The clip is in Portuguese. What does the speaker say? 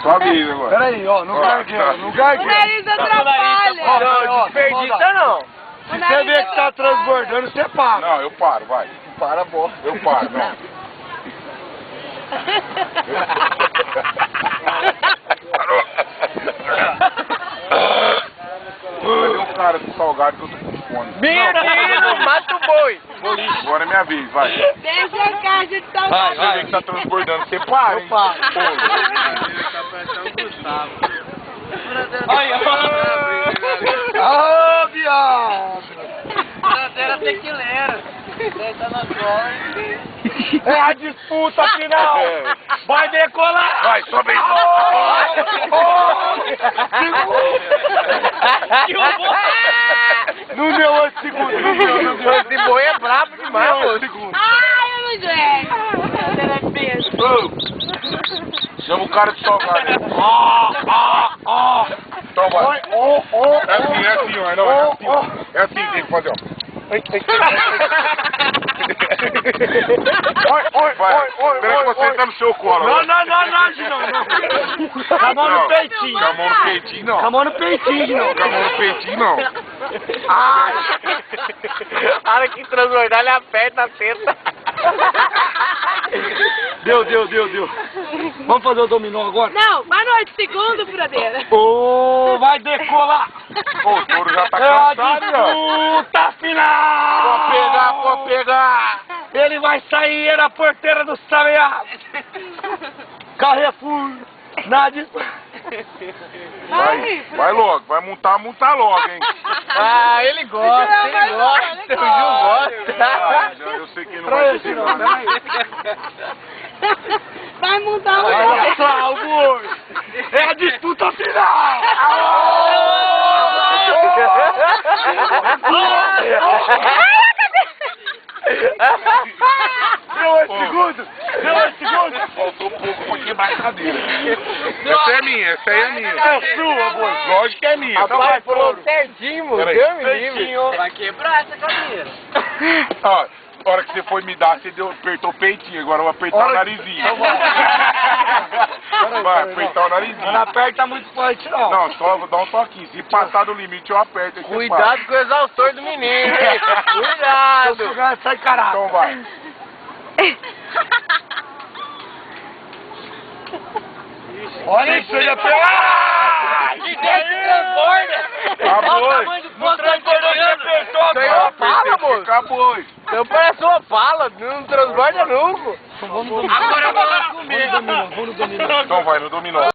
Sua vez agora. Peraí, ó, no gargueiro, no gargueiro. O nariz atrapalha. Não, Desperdiça não. Se você vê que tá transbordando, você para. Não, eu paro, vai. Para, boa. Eu paro, não. Cadê o cara do salgado que eu tô com fome? Menino, mata o boi. Agora é minha vez, vai. Deixa a caixa de salgado. Você vê que tá transbordando, você para, hein? paro. Olha, Ah, viado! era tequileira. Senta na cola. É a disputa final! Vai decolar! Vai, sobe aí. Não deu 8 segundos, não deu. Esse boi é brabo demais, moço. Ai, eu não aguento. Chama o cara de salgado aí. Então vai. É assim, ó. Não, é assim, ó. É assim, tem que fazer, ó. Vai. Espera que você tá no seu colo. Não, agora. não. Com a mão no peitinho. Com a mão no peitinho, não. Com a mão no peitinho, não. Com a mão no peitinho, não. Ai! A hora que transbordar, ele aperta a teta. Deu. Vamos fazer o dominó agora? Não, vai no 8 segundos, bradeira. Ô, vai decolar! Pô, o touro já tá É a cansado, ó. disputa final! Pode pegar. Ele vai sair na porteira do Sabiá. Carrefour. Na disputa. Vai logo, vai montar logo, hein. Ah, ele gosta, o Gil gosta. Eu sei que não vai ser, não. Vai montar Vai um. lá, o boi. É a disputa final! Deu 8 segundos! Faltou pouco pra quebrar a cadeira. Essa é minha, essa aí é minha. É sua, boi! Lógico que é minha. Então Rapaz, vai, falou touro. certinho, moço. Peraí. Deus me livre. Certinho. Vai quebrar essa cadeira. Ó, a hora que você foi me dar, você apertou o peitinho. Agora eu vou apertar o narizinho. Então vai. Vai apertar o narizinho. Não aperta muito forte, não. Não, só vou dar um toquinho. Se passar do limite, eu aperto. Aí você Cuidado com o exaustor do menino, hein? Tô Cuidado. sugando, sai para. caralho. Então vai. Olha isso, ele apertou. De dentro transborda. Acabou. Olha o tamanho do poço da Transbordou, você apertou Isso aí é uma pala, moço. Acabou. Então parece uma pala, não transborda nunca. Vamos Agora eu vou lá comer. Vamos no dominó. Então vai no dominó.